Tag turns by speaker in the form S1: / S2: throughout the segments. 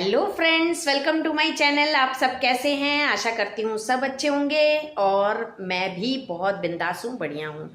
S1: Hello friends, welcome to my channel. आप सब कैसे हैं? आशा करती हूँ सब अच्छे होंगे और मैं भी बहुत बिंदास हूँ, बढ़िया हूँ।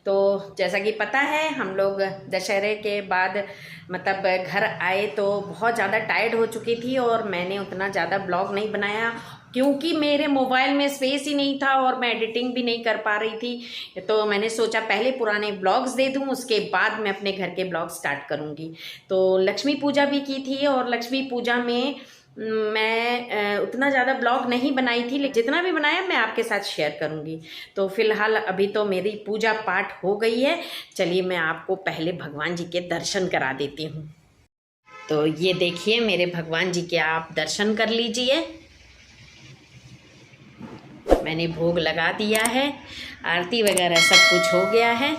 S1: तो जैसा कि पता है, हम लोग दशहरे के बाद मतलब घर आए तो बहुत ज़्यादा टायर्ड हो चुकी थी और मैंने उतना ज़्यादा ब्लॉग नहीं बनाया क्योंकि मेरे मोबाइल में स्पेस ही नहीं था और मैं एडिटिंग भी नहीं कर पा रही थी। तो मैंने सोचा पहले पुराने ब्लॉग्स दे दूं, उसके बाद मैं अपने घर के ब्लॉग स्टार्ट करूंगी। तो लक्ष्मी पूजा भी की थी और लक्ष्मी पूजा में मैं उतना ज़्यादा ब्लॉग नहीं बनाई थी, लेकिन जितना भी बनाया मैं आपके साथ शेयर करूंगी। तो फिलहाल अभी तो मेरी पूजा पाठ हो गई है। चलिए मैं आपको पहले भगवान जी के दर्शन करा देती हूँ। तो ये देखिए मेरे भगवान जी के आप दर्शन कर लीजिए। मैंने भोग लगा दिया है, आरती वगैरह सब कुछ हो गया है।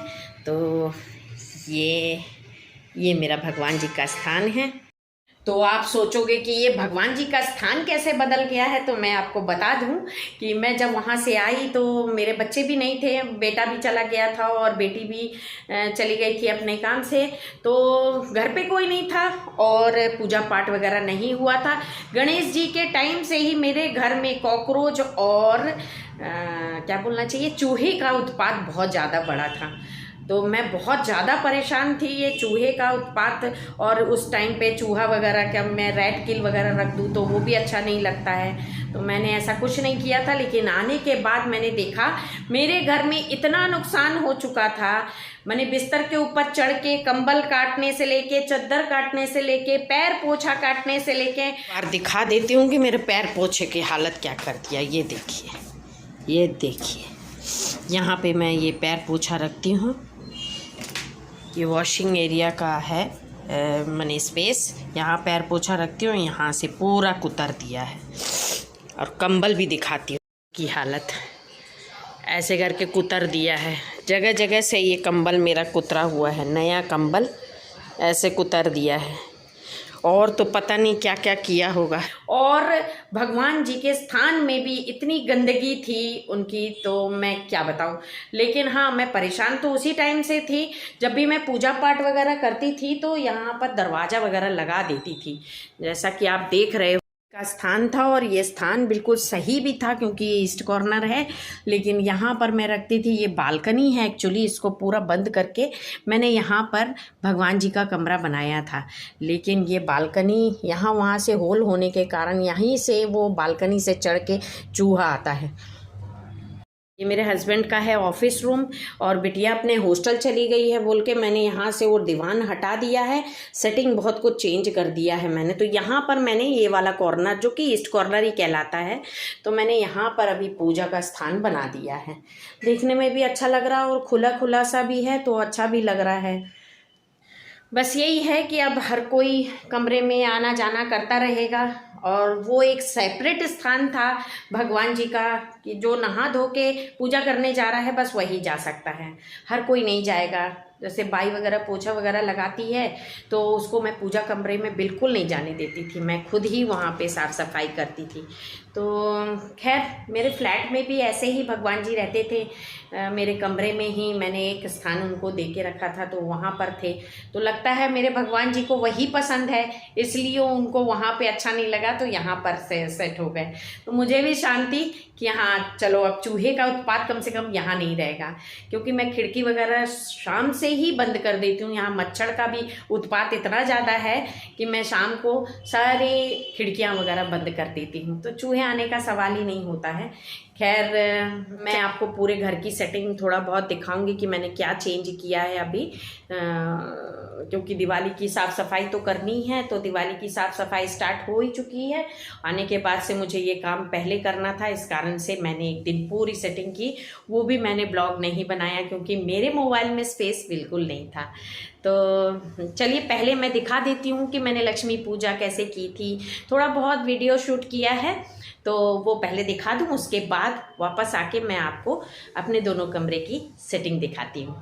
S1: तो ये मेरा भगवान जी का स्थान है। तो आप सोचोगे कि ये भगवान जी का स्थान कैसे बदल गया है, तो मैं आपको बता दूं कि मैं जब वहाँ से आई तो मेरे बच्चे भी नहीं थे, बेटा भी चला गया था और बेटी भी चली गई थी अपने काम से। तो घर पे कोई नहीं था और पूजा पाठ वगैरह नहीं हुआ था। गणेश जी के टाइम से ही मेरे घर में कॉकरोच और क्या बोलना चाहिए, चूहे का उत्पात बहुत ज़्यादा बढ़ा था। तो मैं बहुत ज़्यादा परेशान थी ये चूहे का उत्पात। और उस टाइम पे चूहा वगैरह का मैं रैट किल वगैरह रख दूँ तो वो भी अच्छा नहीं लगता है। तो मैंने ऐसा कुछ नहीं किया था, लेकिन आने के बाद मैंने देखा मेरे घर में इतना नुकसान हो चुका था। मैंने बिस्तर के ऊपर चढ़ के कंबल काटने से लेके, चद्दर काटने से लेके, पैर पोछा काटने से लेके, बार दिखा देती हूँ कि मेरे पैर पोछे की हालत क्या कर दिया। ये देखिए यहाँ पे मैं ये पैर पोछा रखती हूँ। ये वॉशिंग एरिया का है मैंने स्पेस, यहाँ पैर पोछा रखती हूँ। यहाँ से पूरा कुतर दिया है और कंबल भी दिखाती हूँ की हालत ऐसे करके कुतर दिया है। जगह जगह से ये कंबल मेरा कुतरा हुआ है, नया कंबल ऐसे कुतर दिया है। और तो पता नहीं क्या क्या किया होगा। और भगवान जी के स्थान में भी इतनी गंदगी थी उनकी, तो मैं क्या बताऊं। लेकिन हाँ, मैं परेशान तो उसी टाइम से थी जब भी मैं पूजा पाठ वगैरह करती थी तो यहाँ पर दरवाज़ा वगैरह लगा देती थी, जैसा कि आप देख रहे हो का स्थान था। और ये स्थान बिल्कुल सही भी था क्योंकि ये ईस्ट कॉर्नर है। लेकिन यहाँ पर मैं रखती थी, ये बालकनी है एक्चुअली, इसको पूरा बंद करके मैंने यहाँ पर भगवान जी का कमरा बनाया था। लेकिन ये बालकनी यहाँ वहाँ से होल होने के कारण यहीं से वो बालकनी से चढ़ के चूहा आता है। ये मेरे हस्बैंड का है ऑफिस रूम और बिटिया अपने हॉस्टल चली गई है बोल के मैंने यहाँ से वो दीवान हटा दिया है। सेटिंग बहुत कुछ चेंज कर दिया है मैंने। तो यहाँ पर मैंने ये वाला कॉर्नर, जो कि ईस्ट कॉर्नर ही कहलाता है, तो मैंने यहाँ पर अभी पूजा का स्थान बना दिया है। देखने में भी अच्छा लग रहा है और खुला खुला सा भी है, तो अच्छा भी लग रहा है। बस यही है कि अब हर कोई कमरे में आना जाना करता रहेगा। और वो एक सेपरेट स्थान था भगवान जी का कि जो नहा धो के पूजा करने जा रहा है बस वही जा सकता है, हर कोई नहीं जाएगा। जैसे बाई वगैरह पोछा वगैरह लगाती है तो उसको मैं पूजा कमरे में बिल्कुल नहीं जाने देती थी, मैं खुद ही वहाँ पे साफ़ सफाई करती थी। तो खैर मेरे फ्लैट में भी ऐसे ही भगवान जी रहते थे। मेरे कमरे में ही मैंने एक स्थान उनको दे के रखा था, तो वहाँ पर थे। तो लगता है मेरे भगवान जी को वही पसंद है, इसलिए उनको वहाँ पे अच्छा नहीं लगा तो यहाँ पर से सेट हो गए। तो मुझे भी शांति कि हाँ चलो अब चूहे का उत्पात कम से कम यहाँ नहीं रहेगा, क्योंकि मैं खिड़की वगैरह शाम से ही बंद कर देती हूँ। यहाँ मच्छर का भी उत्पात इतना ज़्यादा है कि मैं शाम को सारी खिड़कियाँ वगैरह बंद कर देती हूँ, तो चूहे आने का सवाल ही नहीं होता है। खैर मैं आपको पूरे घर की सेटिंग थोड़ा बहुत दिखाऊंगी कि मैंने क्या चेंज किया है अभी, क्योंकि दिवाली की साफ़ सफाई तो करनी है। तो दिवाली की साफ़ सफाई स्टार्ट हो ही चुकी है, आने के बाद से मुझे ये काम पहले करना था, इस कारण से मैंने एक दिन पूरी सेटिंग की। वो भी मैंने ब्लॉग नहीं बनाया क्योंकि मेरे मोबाइल में स्पेस बिल्कुल नहीं था। तो चलिए पहले मैं दिखा देती हूँ कि मैंने लक्ष्मी पूजा कैसे की थी। थोड़ा बहुत वीडियो शूट किया है तो वो पहले दिखा दूँ, उसके बाद वापस आके मैं आपको अपने दोनों कमरे की सेटिंग दिखाती हूँ।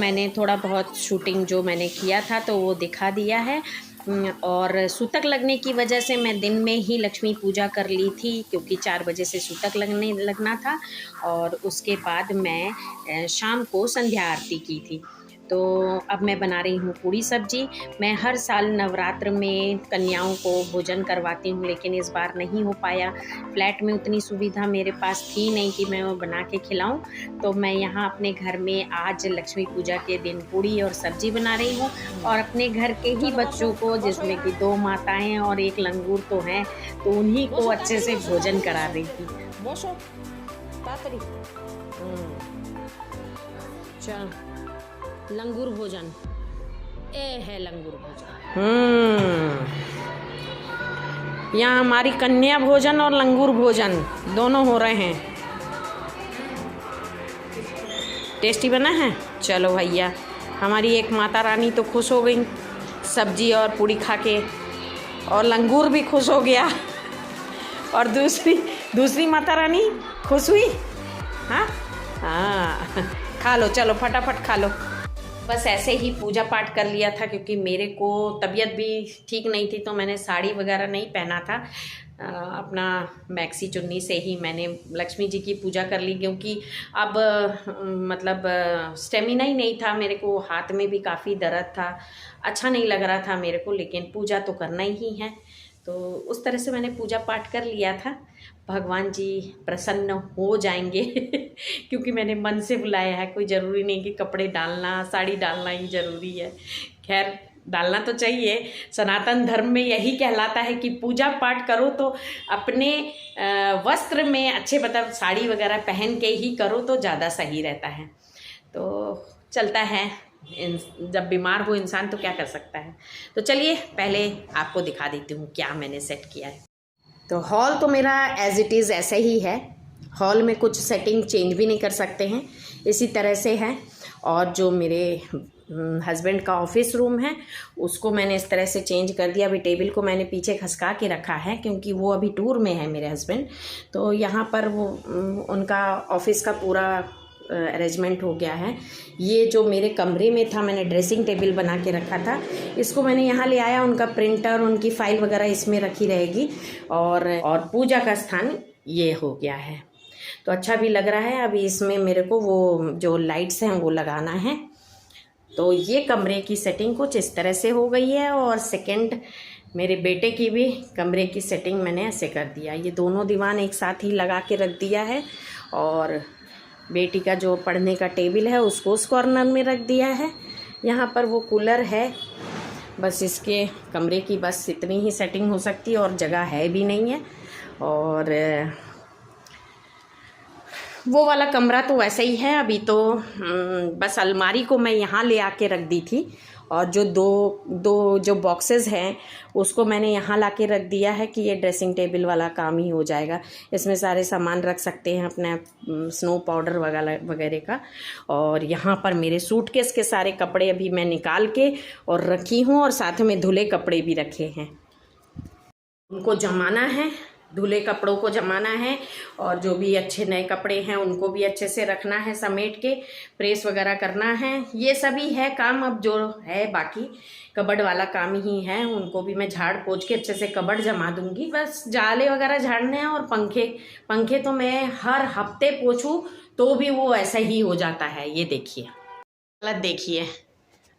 S1: मैंने थोड़ा बहुत शूटिंग जो मैंने किया था तो वो दिखा दिया है। और सूतक लगने की वजह से मैं दिन में ही लक्ष्मी पूजा कर ली थी, क्योंकि 4 बजे से सूतक लगना था। और उसके बाद मैं शाम को संध्या आरती की थी। तो अब मैं बना रही हूँ पूड़ी सब्जी। मैं हर साल नवरात्र में कन्याओं को भोजन करवाती हूँ, लेकिन इस बार नहीं हो पाया। फ्लैट में उतनी सुविधा मेरे पास थी नहीं कि मैं वो बना के खिलाऊं। तो मैं यहाँ अपने घर में आज लक्ष्मी पूजा के दिन पूड़ी और सब्जी बना रही हूँ, और अपने घर के ही बच्चों को, जिसमें कि 2 माताएं और 1 लंगूर तो हैं, तो उन्हीं को अच्छे से भोजन करा रही थी। चल लंगूर भोजन, ए है लंगूर भोजन। यहाँ हमारी कन्या भोजन और लंगूर भोजन दोनों हो रहे हैं। टेस्टी बना है। चलो भैया, हमारी एक माता रानी तो खुश हो गई सब्जी और पूड़ी खा के, और लंगूर भी खुश हो गया, और दूसरी माता रानी खुश हुई। हाँ हाँ, खा लो, चलो फटाफट खा लो। बस ऐसे ही पूजा पाठ कर लिया था, क्योंकि मेरे को तबीयत भी ठीक नहीं थी, तो मैंने साड़ी वगैरह नहीं पहना था। अपना मैक्सी चुन्नी से ही मैंने लक्ष्मी जी की पूजा कर ली, क्योंकि अब मतलब स्टेमिना ही नहीं था मेरे को, हाथ में भी काफ़ी दर्द था, अच्छा नहीं लग रहा था मेरे को, लेकिन पूजा तो करना ही है। तो उस तरह से मैंने पूजा पाठ कर लिया था। भगवान जी प्रसन्न हो जाएंगे क्योंकि मैंने मन से बुलाया है, कोई ज़रूरी नहीं कि कपड़े डालना, साड़ी डालना ही ज़रूरी है। खैर, डालना तो चाहिए। सनातन धर्म में यही कहलाता है कि पूजा पाठ करो तो अपने वस्त्र में अच्छे, मतलब साड़ी वगैरह पहन के ही करो तो ज़्यादा सही रहता है। तो चलता है, जब बीमार हो इंसान तो क्या कर सकता है। तो चलिए पहले आपको दिखा देती हूँ क्या मैंने सेट किया है। तो हॉल तो मेरा एज इट इज़ ऐसे ही है। हॉल में कुछ सेटिंग चेंज भी नहीं कर सकते हैं, इसी तरह से है। और जो मेरे हस्बैंड का ऑफिस रूम है उसको मैंने इस तरह से चेंज कर दिया। अभी टेबल को मैंने पीछे खसका के रखा है, क्योंकि वो अभी टूर में है मेरे हस्बैंड। तो यहाँ पर वो उनका ऑफिस का पूरा अरेंजमेंट हो गया है। ये जो मेरे कमरे में था, मैंने ड्रेसिंग टेबल बना के रखा था, इसको मैंने यहाँ ले आया। उनका प्रिंटर, उनकी फ़ाइल वगैरह इसमें रखी रहेगी। और पूजा का स्थान ये हो गया है, तो अच्छा भी लग रहा है। अभी इसमें मेरे को वो जो लाइट्स हैं वो लगाना है। तो ये कमरे की सेटिंग कुछ इस तरह से हो गई है। और सेकंड, मेरे बेटे की भी कमरे की सेटिंग मैंने ऐसे कर दिया। ये दोनों दीवान एक साथ ही लगा के रख दिया है। और बेटी का जो पढ़ने का टेबल है उसको उस कॉर्नर में रख दिया है। यहाँ पर वो कूलर है। बस इसके कमरे की बस इतनी ही सेटिंग हो सकती है, और जगह है भी नहीं है। और वो वाला कमरा तो वैसे ही है। अभी तो बस अलमारी को मैं यहाँ ले आके रख दी थी, और जो दो जो बॉक्सेस हैं उसको मैंने यहाँ ला के रख दिया है कि ये ड्रेसिंग टेबल वाला काम ही हो जाएगा। इसमें सारे सामान रख सकते हैं अपने स्नो पाउडर वगैरह का। और यहाँ पर मेरे सूटकेस के सारे कपड़े अभी मैं निकाल के और रखी हूँ, और साथ में धुले कपड़े भी रखे हैं। उनको जमाना है, धुले कपड़ों को जमाना है, और जो भी अच्छे नए कपड़े हैं उनको भी अच्छे से रखना है, समेट के प्रेस वगैरह करना है। ये सभी है काम। अब जो है बाकी कबर्ड वाला काम ही है, उनको भी मैं झाड़ पोंछ के अच्छे से कबर्ड जमा दूंगी। बस जाले वगैरह झाड़ने हैं। और पंखे तो मैं हर हफ्ते पोंछूं तो भी वो ऐसा ही हो जाता है। ये देखिए,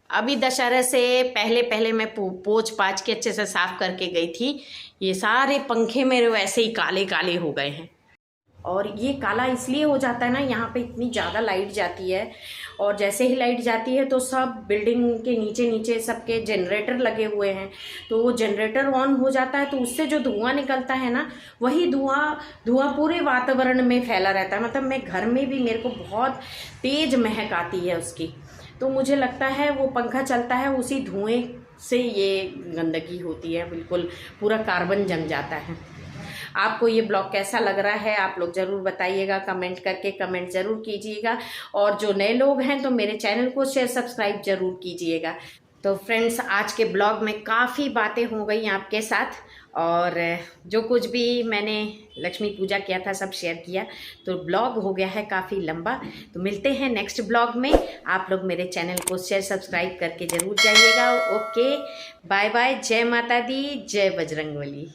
S1: अभी दशहरे से पहले मैं पोंछ पाछ के अच्छे से साफ़ करके गई थी। ये सारे पंखे मेरे वैसे ही काले काले हो गए हैं। और ये काला इसलिए हो जाता है ना, यहाँ पे इतनी ज़्यादा लाइट जाती है, और जैसे ही लाइट जाती है तो सब बिल्डिंग के नीचे सबके जनरेटर लगे हुए हैं। तो वो जनरेटर ऑन हो जाता है, तो उससे जो धुआं निकलता है ना, वही धुआं पूरे वातावरण में फैला रहता है। मतलब मैं घर में भी, मेरे को बहुत तेज महक आती है उसकी। तो मुझे लगता है वो पंखा चलता है उसी धुएं से ये गंदगी होती है, बिल्कुल पूरा कार्बन जम जाता है। आपको ये ब्लॉग कैसा लग रहा है आप लोग ज़रूर बताइएगा, कमेंट करके कमेंट ज़रूर कीजिएगा। और जो नए लोग हैं तो मेरे चैनल को शेयर सब्सक्राइब ज़रूर कीजिएगा। तो फ्रेंड्स, आज के ब्लॉग में काफ़ी बातें हो गई आपके साथ, और जो कुछ भी मैंने लक्ष्मी पूजा किया था सब शेयर किया। तो ब्लॉग हो गया है काफ़ी लंबा, तो मिलते हैं नेक्स्ट ब्लॉग में। आप लोग मेरे चैनल को शेयर सब्सक्राइब करके ज़रूर जाइएगा। ओके, बाय बाय, जय माता दी, जय बजरंगबली।